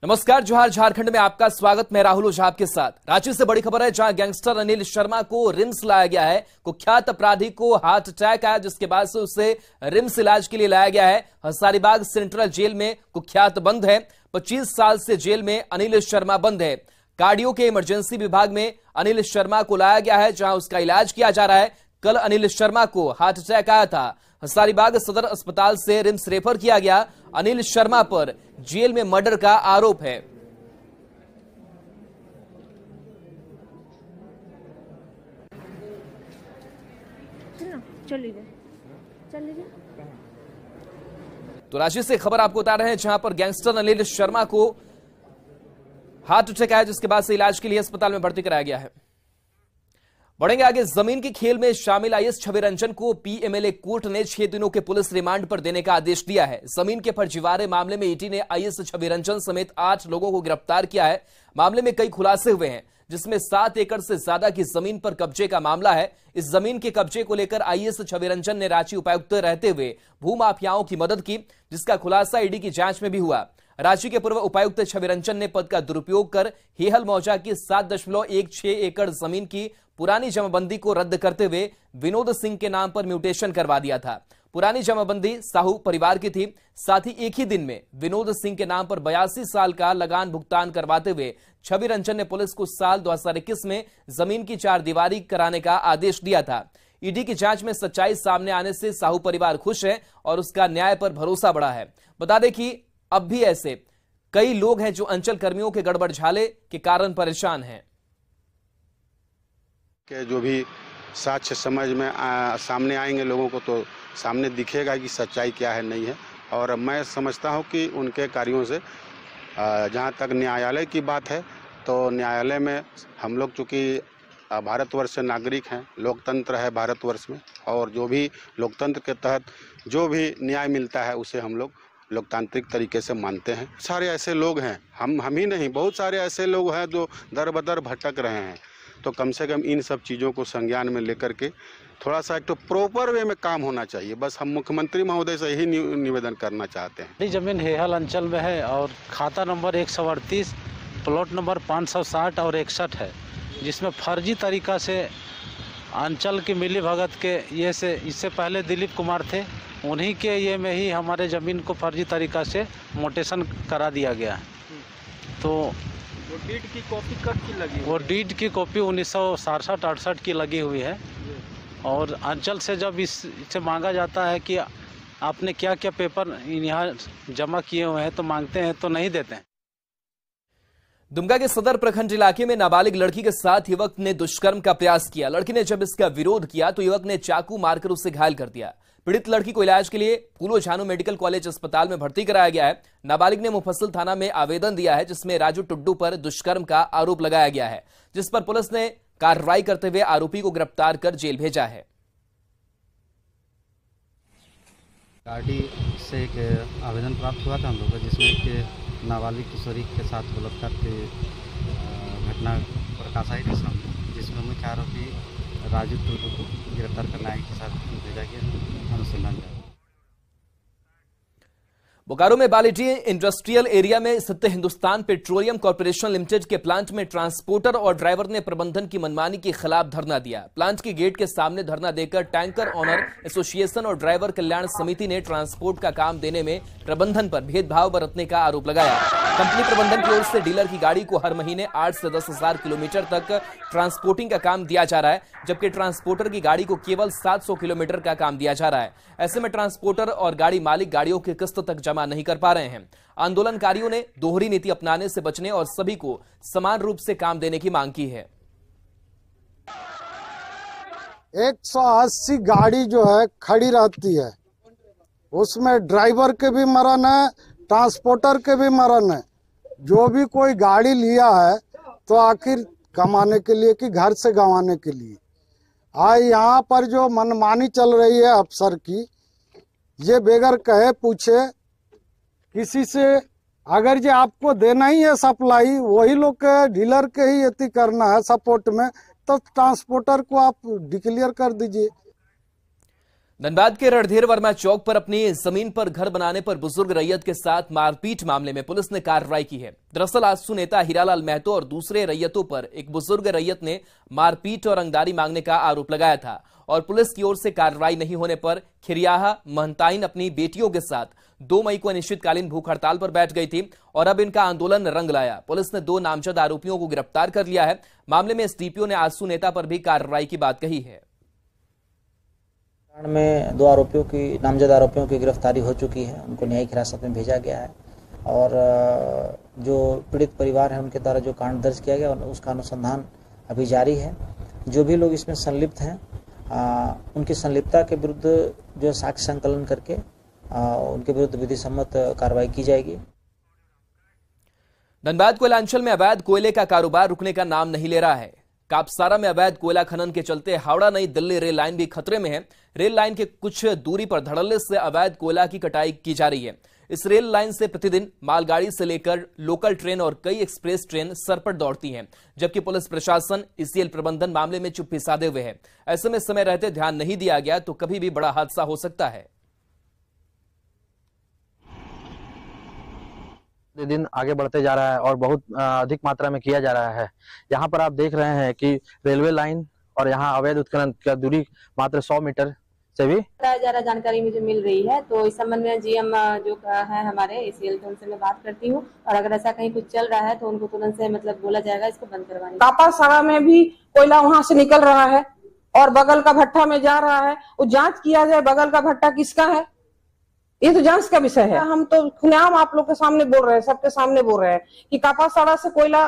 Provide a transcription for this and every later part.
नमस्कार, जोहार। झारखंड में आपका स्वागत। मैं राहुल ओझा आपके साथ। रांची से बड़ी खबर है, जहां गैंगस्टर अनिल शर्मा को रिम्स लाया गया है। कुख्यात अपराधी को हार्ट अटैक आया, जिसके बाद से उसे रिम्स इलाज के लिए लाया गया है। हजारीबाग सेंट्रल जेल में कुख्यात बंद है। 25 साल से जेल में अनिल शर्मा बंद है। कार्डियो के इमरजेंसी विभाग में अनिल शर्मा को लाया गया है, जहां उसका इलाज किया जा रहा है। कल अनिल शर्मा को हार्ट अटैक आया था। हजारीबाग सदर अस्पताल से रिम्स रेफर किया गया। अनिल शर्मा पर जेल में मर्डर का आरोप है। तो रांची से खबर आपको बता रहे हैं, जहां पर गैंगस्टर अनिल शर्मा को हार्ट अटैक आया, जिसके बाद से इलाज के लिए अस्पताल में भर्ती कराया गया है। बढ़ेंगे आगे। जमीन के खेल में शामिल आईएएस छवि रंजन को पीएमएलए कोर्ट ने 6 दिनों के पुलिस रिमांड पर देने का आदेश दिया है। जमीन के फर्जीवाड़े मामले में ईडी ने आईएएस छवि रंजन समेत 8 लोगों को गिरफ्तार किया है। मामले में कई खुलासे हुए हैं, जिसमें 7 एकड़ से ज्यादा की जमीन पर कब्जे का मामला है। इस जमीन के कब्जे को लेकर आईएएस छवि रंजन ने रांची उपायुक्त रहते हुए भूमाफियाओं की मदद की, जिसका खुलासा ईडी की जांच में भी हुआ। रांची के पूर्व उपायुक्त छवि रंजन ने पद का दुरुपयोग कर हेहल मौजा की 7.16 एकड़ जमीन की पुरानी जमाबंदी को रद्द करते हुए विनोद सिंह के नाम पर म्यूटेशन करवा दिया था। पुरानी जमाबंदी साहू परिवार की थी। साथ ही एक ही दिन में विनोद सिंह के नाम पर 82 साल का लगान भुगतान करवाते हुए छवि रंजन ने पुलिस को साल 2021 में जमीन की 4 दीवारी कराने का आदेश दिया था। ईडी की जांच में सच्चाई सामने आने से साहू परिवार खुश है और उसका न्याय पर भरोसा बढ़ा है। बता दें कि अब भी ऐसे कई लोग हैं जो अंचल कर्मियों के गड़बड़ झाले के कारण परेशान हैं। के जो भी साक्ष्य समझ में सामने आएंगे लोगों को, तो सामने दिखेगा कि सच्चाई क्या है नहीं है। और मैं समझता हूं कि उनके कार्यों से जहां तक न्यायालय की बात है, तो न्यायालय में हम लोग चूँकि भारतवर्ष से नागरिक हैं, लोकतंत्र है भारतवर्ष में, और जो भी लोकतंत्र के तहत जो भी न्याय मिलता है उसे हम लोग लोकतांत्रिक तरीके से मानते हैं। सारे ऐसे लोग हैं, हम ही नहीं, बहुत सारे ऐसे लोग हैं जो दर बदर भटक रहे हैं। तो कम से कम इन सब चीज़ों को संज्ञान में लेकर के थोड़ा सा एक तो प्रॉपर वे में काम होना चाहिए। बस हम मुख्यमंत्री महोदय से यही निवेदन करना चाहते हैं। जमीन हेहल अंचल में है और खाता नंबर 138, प्लॉट नंबर 560 और 61 है, जिसमें फर्जी तरीका से अंचल की मिली भगत के ये से इससे पहले दिलीप कुमार थे, उन्हीं के ये में ही हमारे ज़मीन को फर्जी तरीका से मोटेशन करा दिया गया है। तो वो डीड की कॉपी कब की लगी? वो डीड की कॉपी 1967-68 की लगी हुई है। और अंचल से जब इससे मांगा जाता है कि आपने क्या क्या पेपर यहाँ जमा किए हुए हैं, तो मांगते हैं तो नहीं देते हैं। दुमका के सदर प्रखंड इलाके में नाबालिग लड़की के साथ युवक ने दुष्कर्म का प्रयास किया। लड़की ने जब इसका विरोध किया तो युवक ने चाकू मारकर उसे घायल कर दिया। पीड़ित लड़की को इलाज के लिए फूलो झानो मेडिकल कॉलेज अस्पताल में भर्ती कराया गया है। नाबालिग ने मुफस्सिल थाना में आवेदन दिया है, जिसमें राजू टुड्डू पर दुष्कर्म का आरोप लगाया गया है, जिस पर पुलिस ने कार्रवाई करते हुए आरोपी को गिरफ्तार कर जेल भेजा है। आरडी से एक आवेदन प्राप्त हुआ था हम लोग का, जिसमें एक नाबालिग किशोरी के साथ बलात्कार की घटना प्रकाश आई थी सामने, जिसमें मुख्य आरोपी राजू टुड्डू को गिरफ्तार कर न्याय के साथ भेजा गया अनुसंधान जारी। बोकारो में बालीडीह इंडस्ट्रियल एरिया में स्थित हिंदुस्तान पेट्रोलियम कॉर्पोरेशन लिमिटेड के प्लांट में ट्रांसपोर्टर और ड्राइवर ने प्रबंधन की मनमानी के खिलाफ धरना दिया। प्लांट के गेट के सामने धरना देकर टैंकर ऑनर एसोसिएशन और ड्राइवर कल्याण समिति ने ट्रांसपोर्ट का काम देने में प्रबंधन पर भेदभाव बरतने का आरोप लगाया। कंपनी प्रबंधन की ओर से डीलर की गाड़ी को हर महीने 8 से 10 हजार किलोमीटर तक ट्रांसपोर्टिंग का काम दिया जा रहा है, जबकि ट्रांसपोर्टर की गाड़ी को केवल 700 किलोमीटर का काम दिया जा रहा है। ऐसे में ट्रांसपोर्टर और गाड़ी मालिक गाड़ियों की किस्त तक जमा नहीं कर पा रहे हैं। आंदोलनकारियों ने दोहरी नीति अपनाने से बचने और सभी को समान रूप से काम देने की मांग की है। 180 गाड़ी जो है खड़ी रहती है, उसमें ड्राइवर के भी मरण है, ट्रांसपोर्टर के भी मरण है। जो भी कोई गाड़ी लिया है तो आखिर कमाने के लिए कि घर से गंवाने के लिए। आज यहाँ पर जो मनमानी चल रही है अफसर की, ये बेगर कहे पूछे किसी से, अगर ये आपको देना ही है सप्लाई, वही लोग के डीलर के ही यति करना है सपोर्ट में, तो ट्रांसपोर्टर को आप डिक्लेयर कर दीजिए। धनबाद के रणधीर वर्मा चौक पर अपनी जमीन पर घर बनाने पर बुजुर्ग रैयत के साथ मारपीट मामले में पुलिस ने कार्रवाई की है। दरअसल आजसू नेता हीरालाल महतो और दूसरे रैयतों पर एक बुजुर्ग रैयत ने मारपीट और रंगदारी मांगने का आरोप लगाया था और पुलिस की ओर से कार्रवाई नहीं होने पर खिरियाहा महंताइन अपनी बेटियों के साथ 2 मई को अनिश्चितकालीन भूख हड़ताल पर बैठ गई थी और अब इनका आंदोलन रंग लाया। पुलिस ने 2 नामजद आरोपियों को गिरफ्तार कर लिया है। मामले में एसडीपीओ ने आजसू नेता पर भी कार्रवाई की बात कही है। में 2 आरोपियों की नामजद आरोपियों की गिरफ्तारी हो चुकी है, उनको न्यायिक हिरासत में भेजा गया है और जो पीड़ित परिवार है उनके द्वारा जो कांड दर्ज किया गया उसका अनुसंधान अभी जारी है। जो भी लोग इसमें संलिप्त हैं उनकी संलिप्तता के विरुद्ध जो साक्ष्य संकलन करके उनके विरुद्ध विधि सम्मत कार्रवाई की जाएगी। धनबाद कोयलांचल में अवैध कोयले का कारोबार रुकने का नाम नहीं ले रहा है। कापसारा में अवैध कोयला खनन के चलते हावड़ा नई दिल्ली रेल लाइन भी खतरे में है। रेल लाइन के कुछ दूरी पर धड़ल्ले से अवैध कोयला की कटाई की जा रही है। इस रेल लाइन से प्रतिदिन मालगाड़ी से लेकर लोकल ट्रेन और कई एक्सप्रेस ट्रेन सरपट दौड़ती हैं, जबकि पुलिस प्रशासन ईसीएल प्रबंधन मामले में चुप्पी साधे हुए है। ऐसे में समय रहते ध्यान नहीं दिया गया तो कभी भी बड़ा हादसा हो सकता है। दिन आगे बढ़ते जा रहा है और बहुत अधिक मात्रा में किया जा रहा है। यहाँ पर आप देख रहे हैं कि रेलवे लाइन और यहाँ अवैध उत्खनन का दूरी मात्र 100 मीटर से भी ज्यादा जानकारी मुझे मिल रही है, तो इस संबंध में जीएम जो है हमारे ईसीएल तो उनसे मैं बात करती हूँ और अगर ऐसा कहीं कुछ चल रहा है तो उनको तुरंत से बोला जाएगा इसको बंद करवाने। कापासारा में भी कोयला वहाँ से निकल रहा है और बगल का भट्टा में जा रहा है, वो जांच किया जाए बगल का भट्टा किसका है, ये तो जांच का विषय है। हम तो खुलेआम आप लोग के सामने बोल रहे हैं, सबके सामने बोल रहे हैं कि कापासारा से कोयला,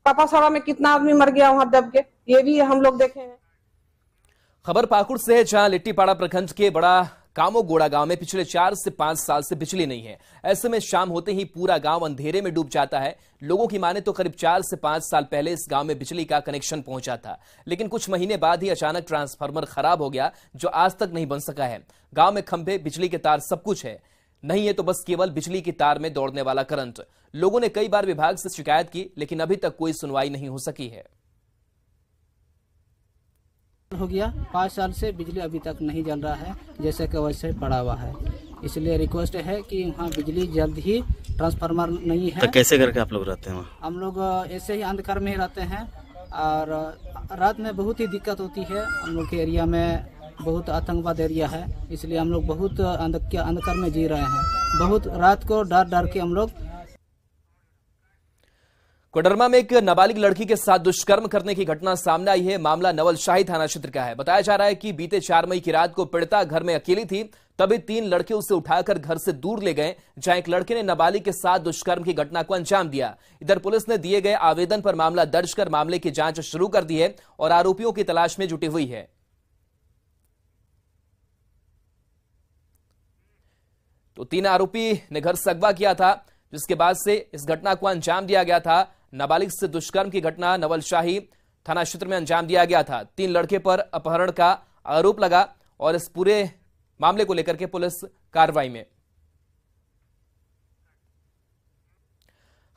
कापासारा में कितना आदमी मर गया वहां दब के, ये भी हम लोग देखे हैं। खबर पाकुड़ से है, जहां लिट्टीपाड़ा प्रखंड के बड़ा कामोगोड़ा गांव में पिछले 4 से 5 साल से बिजली नहीं है। ऐसे में शाम होते ही पूरा गांव अंधेरे में डूब जाता है। लोगों की माने तो करीब 4 से 5 साल पहले इस गांव में बिजली का कनेक्शन पहुंचा था, लेकिन कुछ महीने बाद ही अचानक ट्रांसफार्मर खराब हो गया जो आज तक नहीं बन सका है। गांव में खंभे, बिजली के तार सब कुछ है, नहीं है तो बस केवल बिजली की तार में दौड़ने वाला करंट। लोगों ने कई बार विभाग से शिकायत की, लेकिन अभी तक कोई सुनवाई नहीं हो सकी है। हो गया 5 साल से बिजली अभी तक नहीं जल रहा है, जैसे कि वैसे पड़ा हुआ है। इसलिए रिक्वेस्ट है कि वहाँ बिजली जल्द ही, ट्रांसफार्मर नहीं है। तो कैसे करके आप लोग रहते हैं वहाँ? हम लोग ऐसे ही अंधकार में ही रहते हैं और रात में बहुत ही दिक्कत होती है। हम लोग के एरिया में बहुत आतंकवाद एरिया है, इसलिए हम लोग बहुत अंधकार में जी रहे हैं। बहुत रात को डर के हम लोग। कोडरमा में एक नाबालिग लड़की के साथ दुष्कर्म करने की घटना सामने आई है। मामला नवलशाही थाना क्षेत्र का है। बताया जा रहा है कि बीते 4 मई की रात को पीड़िता घर में अकेली थी, तभी 3 लड़के उसे उठाकर घर से दूर ले गए, जहां एक लड़के ने नाबालिग के साथ दुष्कर्म की घटना को अंजाम दिया। इधर पुलिस ने दिए गए आवेदन पर मामला दर्ज कर मामले की जांच शुरू कर दी है और आरोपियों की तलाश में जुटी हुई है। तो 3 आरोपी ने घर से अगवा किया था, जिसके बाद से इस घटना को अंजाम दिया गया था। नाबालिग से दुष्कर्म की घटना नवलशाही थाना क्षेत्र में अंजाम दिया गया था। 3 लड़के पर अपहरण का आरोप लगा और इस पूरे मामले को लेकर के पुलिस कार्रवाई में।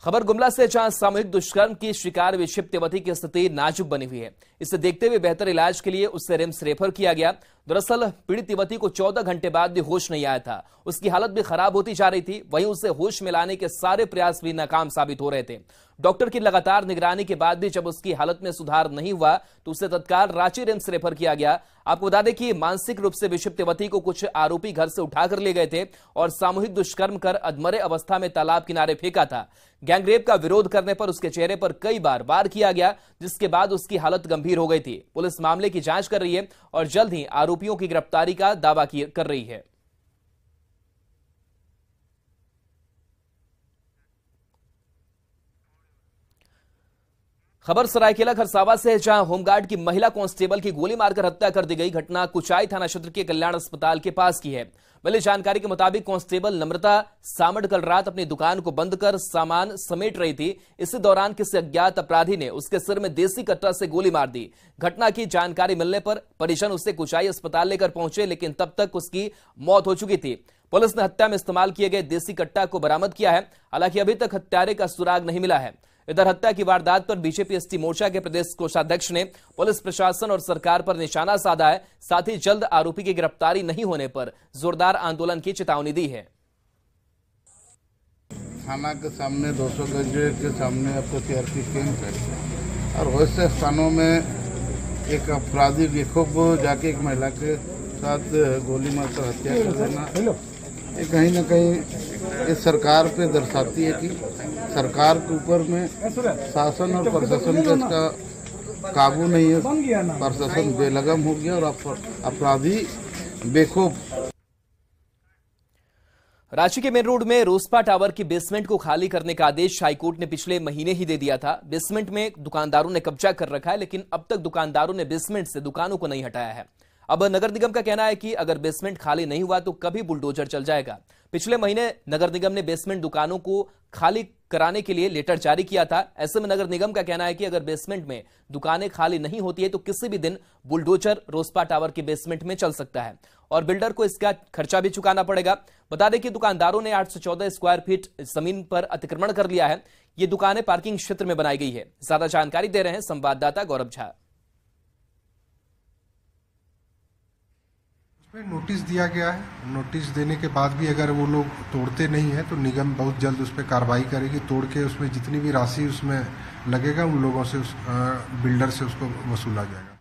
खबर गुमला से, जहां सामूहिक दुष्कर्म की शिकार विक्षिप्त युवती की स्थिति नाजुक बनी हुई है। इसे देखते हुए बेहतर इलाज के लिए उसे रिम्स रेफर किया गया। दरअसल पीड़ित युवती को 14 घंटे बाद भी होश नहीं आया था। उसकी हालत भी खराब होती जा रही थी, वहीं उसे होश में लाने के सारे प्रयास भी नाकाम साबित हो रहे थे। डॉक्टर की लगातार निगरानी के बाद भी जब उसकी हालत में सुधार नहीं हुआ तो उसे तत्काल रांची रिम्स रेफर किया गया। आपको बता दें कि मानसिक रूप से विक्षिप्त युवती को कुछ आरोपी घर से उठाकर ले गए थे और सामूहिक दुष्कर्म कर अधमरे अवस्था में तालाब किनारे फेंका था। गैंगरेप का विरोध करने पर उसके चेहरे पर कई बार वार किया गया, जिसके बाद उसकी हालत गंभीर हो गई थी। पुलिस मामले की जांच कर रही है और जल्द ही आरोपियों की गिरफ्तारी का दावा कर रही है। खबर सरायकेला खरसावा से है, जहां होमगार्ड की महिला कांस्टेबल की गोली मारकर हत्या कर दी गई। घटना कुचाई थाना क्षेत्र के कल्याण अस्पताल के पास की है। मिली जानकारी के मुताबिक कांस्टेबल नम्रता सामड़ कल रात अपनी दुकान को बंद कर सामान समेट रही थी। इसी दौरान किसी अज्ञात अपराधी ने उसके सिर में देसी कट्टा से गोली मार दी। घटना की जानकारी मिलने पर परिजन उसे कुचाई अस्पताल लेकर पहुंचे, लेकिन तब तक उसकी मौत हो चुकी थी। पुलिस ने हत्या में इस्तेमाल किए गए देसी कट्टा को बरामद किया है। हालांकि अभी तक हत्यारे का सुराग नहीं मिला है। इधर हत्या की वारदात पर बीजेपी एसटी मोर्चा के प्रदेश कोषाध्यक्ष ने पुलिस प्रशासन और सरकार पर निशाना साधा है। साथ ही जल्द आरोपी की गिरफ्तारी नहीं होने पर जोरदार आंदोलन की चेतावनी दी है। थाना के सामने 200 गज के सामने आपको सीआरपी कैंप है और वैसे स्थानों में एक अपराधी बेखौफ जाके एक महिला के साथ गोली मारकर हत्या कर देना, ये कहीं ना कहीं इस सरकार पे दर्शाती है कि सरकार के ऊपर में शासन और प्रशासन का इसका काबू नहीं है। प्रशासन बेलगाम हो गया और अपराधी बेखौफ। रांची के मेन रोड में रोसपा टावर की बेसमेंट को खाली करने का आदेश हाईकोर्ट ने पिछले महीने ही दे दिया था। बेसमेंट में दुकानदारों ने कब्जा कर रखा है, लेकिन अब तक दुकानदारों ने बेसमेंट से दुकानों को नहीं हटाया है। अब नगर निगम का कहना है कि अगर बेसमेंट खाली नहीं हुआ तो कभी बुलडोजर चल जाएगा। पिछले महीने नगर निगम ने बेसमेंट दुकानों को खाली कराने के लिए लेटर जारी किया था। ऐसे में नगर निगम का कहना है कि अगर बेसमेंट में दुकानें खाली नहीं होती है तो किसी भी दिन बुलडोजर रोसपा टावर के बेसमेंट में चल सकता है और बिल्डर को इसका खर्चा भी चुकाना पड़ेगा। बता दें कि दुकानदारों ने 814 स्क्वायर फीट जमीन पर अतिक्रमण कर लिया है। ये दुकानें पार्किंग क्षेत्र में बनाई गई है। ज्यादा जानकारी दे रहे हैं संवाददाता गौरव झा। नोटिस दिया गया है। नोटिस देने के बाद भी अगर वो लोग तोड़ते नहीं है तो निगम बहुत जल्द उस पर कार्रवाई करेगी। तोड़ के उसमें जितनी भी राशि उसमें लगेगा उन लोगों से बिल्डर से उसको वसूला जाएगा।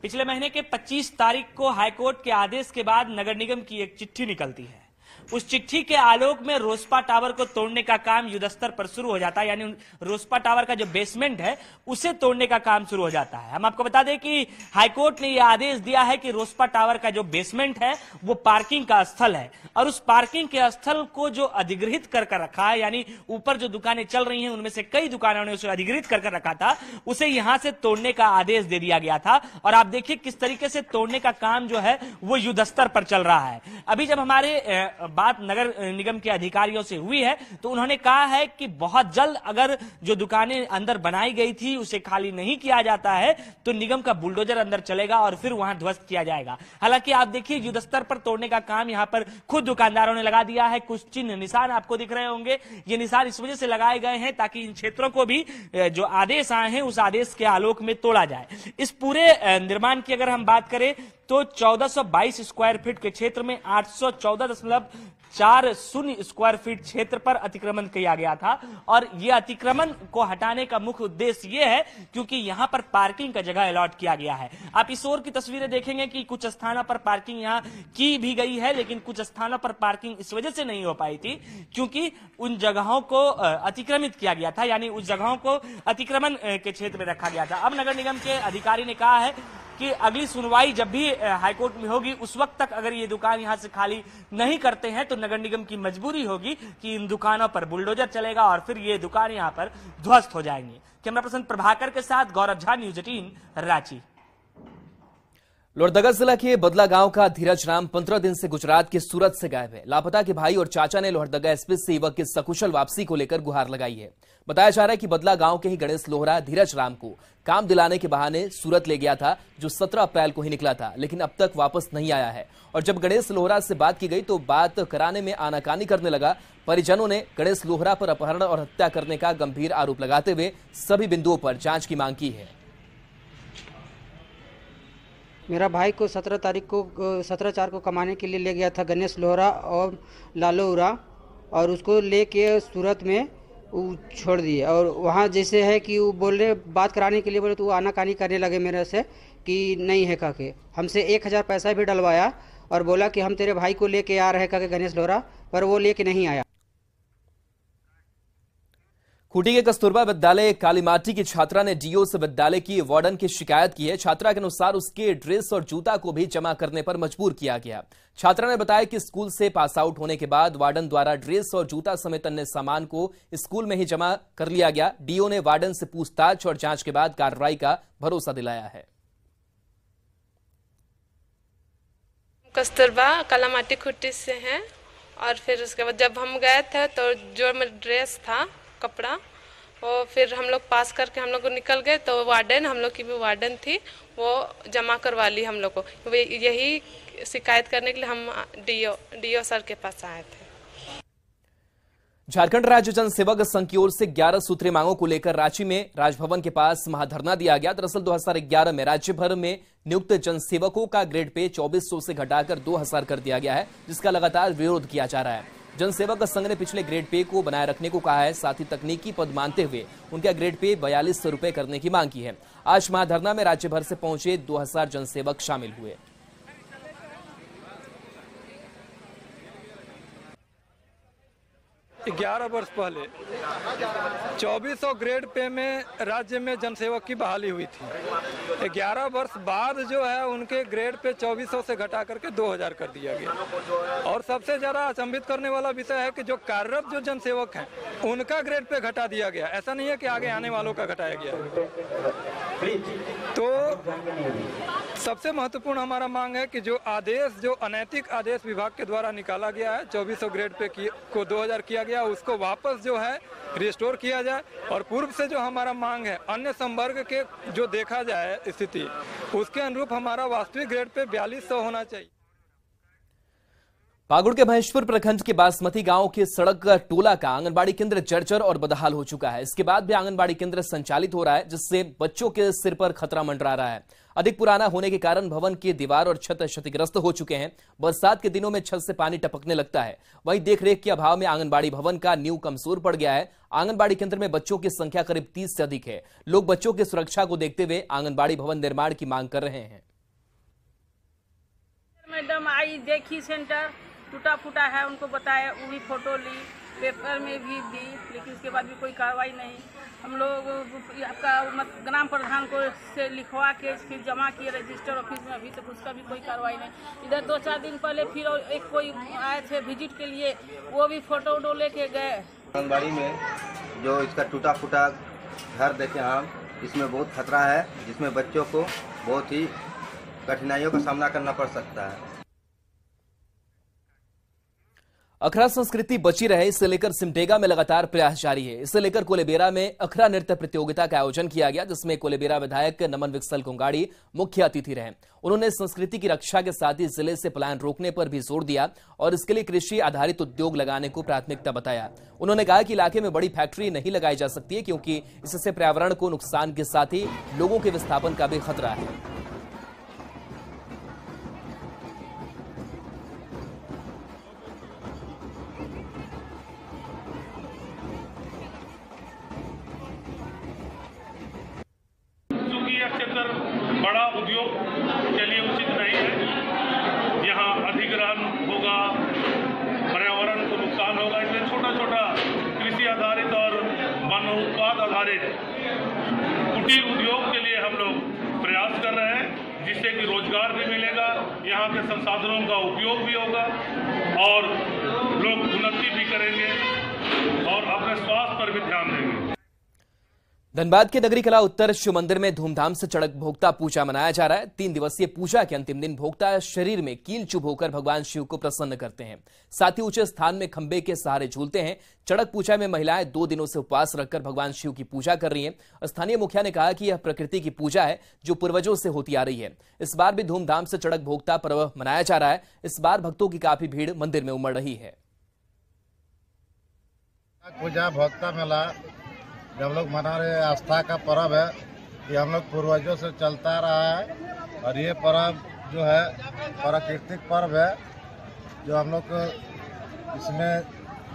पिछले महीने के 25 तारीख को हाईकोर्ट के आदेश के बाद नगर निगम की एक चिट्ठी निकलती है। उस चिट्ठी के आलोक में रोसपा टावर को तोड़ने का काम युद्धस्तर पर शुरू हो जाता है, यानी रोसपा टावर का जो बेसमेंट है उसे तोड़ने का काम शुरू हो जाता है। हम आपको बता दें कि हाईकोर्ट ने यह आदेश दिया है कि रोसपा टावर का जो बेसमेंट है वो पार्किंग का स्थल है और उस पार्किंग के स्थल को जो अधिग्रहित कर रखा है, यानी ऊपर जो दुकानें चल रही हैं उनमें से कई दुकानों ने उसे अधिग्रहित कर रखा था, उसे यहां से तोड़ने का आदेश दे दिया गया था। और आप देखिए किस तरीके से तोड़ने का काम जो है वो युद्धस्तर पर चल रहा है। अभी जब हमारे बात नगर निगम के अधिकारियों से हुई है तो उन्होंने कहा है कि बहुत जल्द अगर जो दुकानें अंदर बनाई गई थी उसे खाली नहीं किया जाता है तो निगम का बुलडोजर अंदर चलेगा और फिर वहां ध्वस्त किया जाएगा। हालांकि आप देखिए युद्धस्तर पर तोड़ने का काम यहां पर खुद दुकानदारों ने लगा दिया है। कुछ चिन्ह निशान आपको दिख रहे होंगे, ये निशान इस वजह से लगाए गए हैं ताकि इन क्षेत्रों को भी जो आदेश आए हैं उस आदेश के आलोक में तोड़ा जाए। इस पूरे निर्माण की अगर हम बात करें तो 1422 स्क्वायर फीट के क्षेत्र में 814.40 स्क्वायर फीट क्षेत्र पर अतिक्रमण किया गया था और यह अतिक्रमण को हटाने का मुख्य उद्देश्य यह है क्योंकि यहां पर पार्किंग का जगह अलॉट किया गया है। आप इस ओर की तस्वीरें देखेंगे कि कुछ स्थानों पर पार्किंग यहां की भी गई है, लेकिन कुछ स्थानों पर पार्किंग इस वजह से नहीं हो पाई थी क्योंकि उन जगहों को अतिक्रमित किया गया था, यानी उस जगहों को अतिक्रमण के क्षेत्र में रखा गया था। अब नगर निगम के अधिकारी ने कहा है कि अगली सुनवाई जब भी हाईकोर्ट में होगी उस वक्त तक अगर ये दुकान यहां से खाली नहीं करते हैं तो नगर निगम की मजबूरी होगी कि इन दुकानों पर बुलडोजर चलेगा और फिर ये दुकान यहां पर ध्वस्त हो जाएंगी। कैमरा पर्सन प्रभाकर के साथ गौरव झा, न्यूज 18 रांची। लोहरदगा जिला के बदला गांव का धीरज राम 15 दिन से गुजरात के सूरत से गायब है। लापता के भाई और चाचा ने लोहरदगा एसपी से युवक की सकुशल वापसी को लेकर गुहार लगाई है। बताया जा रहा है कि बदला गांव के ही गणेश लोहरा धीरज राम को काम दिलाने के बहाने सूरत ले गया था, जो 17 अप्रैल को ही निकला था, लेकिन अब तक वापस नहीं आया है। और जब गणेश लोहरा से बात की गई तो बात कराने में आनाकानी करने लगा। परिजनों ने गणेश लोहरा पर अपहरण और हत्या करने का गंभीर आरोप लगाते हुए सभी बिंदुओं पर जांच की मांग की है। मेरा भाई को 17/4 को कमाने के लिए ले गया था गणेश लोहरा और लालो उरा, और उसको लेके सूरत में छोड़ दिए। और वहाँ जैसे है कि वो बोले बात कराने के लिए बोले तो वो आनाकानी करने लगे मेरे से कि नहीं है कह के। हमसे 1000 पैसा भी डलवाया और बोला कि हम तेरे भाई को लेके आ रहे हैं कह के गणेश लोहरा, पर वो लेके नहीं आया। खूंटी के कस्तूरबा विद्यालय कालीमाटी की छात्रा ने डीओ से विद्यालय की वार्डन की शिकायत की है। छात्रा के अनुसार उसके ड्रेस और जूता को भी जमा करने पर मजबूर किया गया। छात्रा ने बताया कि स्कूल से पास आउट होने के बाद वार्डन द्वारा ड्रेस और जूता समेत अन्य सामान को स्कूल में ही जमा कर लिया गया। डीओ ने वार्डन से पूछताछ और जांच के बाद कार्रवाई का भरोसा दिलाया है। कस्तूरबा कालीमाटी खूंटी से हैं और फिर उसके बाद जब हम गए थे तो जो मेरा ड्रेस था कपड़ा वो फिर हम लोग पास करके हम लोग को निकल गए तो वार्डन, हम लोग की भी वार्डन थी, वो जमा करवा ली हम लोग को। यही शिकायत करने के लिए हम डीओ सर के पास आए थे। झारखंड राज्य जनसेवक संघ की ओर से 11 सूत्रीय मांगों को लेकर रांची में राजभवन के पास महाधरना दिया गया। दरअसल 2011 में राज्य भर में नियुक्त जनसेवकों का ग्रेड पे 2400 से घटाकर 2000 कर दिया गया है, जिसका लगातार विरोध किया जा रहा है। जनसेवक संघ ने पिछले ग्रेड पे को बनाए रखने को कहा है, साथ ही तकनीकी पद मानते हुए उनका ग्रेड पे 4200 रुपए करने की मांग की है। आज महाधरना में राज्य भर से पहुंचे 2000 जनसेवक शामिल हुए। ग्यारह वर्ष पहले 2400 ग्रेड पे में राज्य में जनसेवक की बहाली हुई थी। 11 वर्ष बाद जो है उनके ग्रेड पे 2400 से घटा करके 2000 कर दिया गया। और सबसे ज्यादा अचंभित करने वाला विषय है कि जो कार्यरत जो जनसेवक हैं उनका ग्रेड पे घटा दिया गया। ऐसा नहीं है कि आगे आने वालों का घटाया गया। तो सबसे महत्वपूर्ण हमारा मांग है कि जो आदेश, जो अनैतिक आदेश विभाग के द्वारा निकाला गया है, 2400 ग्रेड पे को 2000 किया गया, उसको वापस जो है रिस्टोर किया जाए। और पूर्व से जो हमारा मांग है अन्य संवर्ग के जो देखा जाए स्थिति, उसके अनुरूप हमारा वास्तविक ग्रेड पे 4200 होना चाहिए। पाकुड़ के महेशपुर प्रखंड के बासमती गांव के सड़क टोला का आंगनबाड़ी केंद्र जर्जर और बदहाल हो चुका है। इसके बाद भी आंगनबाड़ी केंद्र संचालित हो रहा है, जिससे बच्चों के सिर पर खतरा मंडरा रहा है। अधिक पुराना होने के कारण भवन की दीवार और छत क्षतिग्रस्त हो चुके हैं। बरसात के दिनों में छत से पानी टपकने लगता है। वहीं देखरेख के अभाव में आंगनबाड़ी भवन का नींव कमजोर पड़ गया है। आंगनबाड़ी केंद्र में बच्चों की संख्या करीब 30 से अधिक है। लोग बच्चों की सुरक्षा को देखते हुए आंगनबाड़ी भवन निर्माण की मांग कर रहे हैं। मैडम आई, देखी सेंटर टूटा फूटा है, उनको बताया, वो भी फोटो ली, पेपर में भी दी, लेकिन उसके बाद भी कोई कार्रवाई नहीं। हम लोग आपका ग्राम प्रधान को से लिखवा के फिर जमा किए रजिस्टर ऑफिस में, अभी तक उसका भी कोई कार्रवाई नहीं। इधर 2-4 दिन पहले फिर एक कोई आए थे विजिट के लिए, वो भी फोटो वोटो लेके गए। आंगनबाड़ी में जो इसका टूटा फूटा घर देखे हम, इसमें बहुत खतरा है, जिसमें बच्चों को बहुत ही कठिनाइयों का सामना करना पड़ सकता है। अखड़ा संस्कृति बची रहे, इसे लेकर सिमडेगा में लगातार प्रयास जारी है। इसे लेकर कोलेबेरा में अखड़ा नृत्य प्रतियोगिता का आयोजन किया गया, जिसमें कोलेबेरा विधायक नमन विक्सल कोंगाड़ी मुख्य अतिथि रहे। उन्होंने संस्कृति की रक्षा के साथ ही जिले से पलायन रोकने पर भी जोर दिया और इसके लिए कृषि आधारित उद्योग लगाने को प्राथमिकता बताया। उन्होंने कहा कि इलाके में बड़ी फैक्ट्री नहीं लगाई जा सकती है, क्योंकि इससे पर्यावरण को नुकसान के साथ ही लोगों के विस्थापन का भी खतरा है। बड़ा उद्योग के लिए उचित नहीं है। यहाँ अधिग्रहण होगा, पर्यावरण को नुकसान होगा, इसलिए छोटा छोटा कृषि आधारित और मानव उत्पाद आधारित कुटीर उद्योग के लिए हम लोग प्रयास कर रहे हैं, जिससे कि रोजगार भी मिलेगा, यहाँ के संसाधनों का उपयोग भी होगा और लोग उन्नति भी करेंगे और अपने स्वास्थ्य पर भी ध्यान देंगे। धनबाद के नगरी कला उत्तर शिव मंदिर में धूमधाम से चड़क भोक्ता पूजा मनाया जा रहा है। 3 दिवसीय पूजा के अंतिम दिन भोक्ता शरीर में कील चुभ होकर भगवान शिव को प्रसन्न करते हैं। साथ ही ऊंचे स्थान में खंबे के सहारे झूलते हैं। चड़क पूजा में महिलाएं 2 दिनों से उपवास रखकर भगवान शिव की पूजा कर रही हैं। स्थानीय मुखिया ने कहा कि यह प्रकृति की पूजा है जो पूर्वजों से होती आ रही है। इस बार भी धूमधाम से चड़क भोक्ता पर्व मनाया जा रहा है। इस बार भक्तों की काफी भीड़ मंदिर में उमड़ रही है। पूजा भोक्ता मेला जब लोग मना रहे आस्था का पर्व है, ये हम लोग पूर्वजों से चलता रहा है और ये पर्व जो है प्राकृतिक पर्व है, जो हम लोग इसमें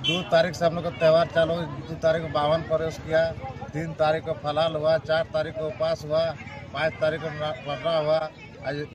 2 तारीख से हम लोग का त्यौहार चालू। 2 तारीख को बावन प्रवेश किया, 3 तारीख को फलाल हुआ, 4 तारीख को उपवास हुआ, 5 तारीख को मरना हुआ। आज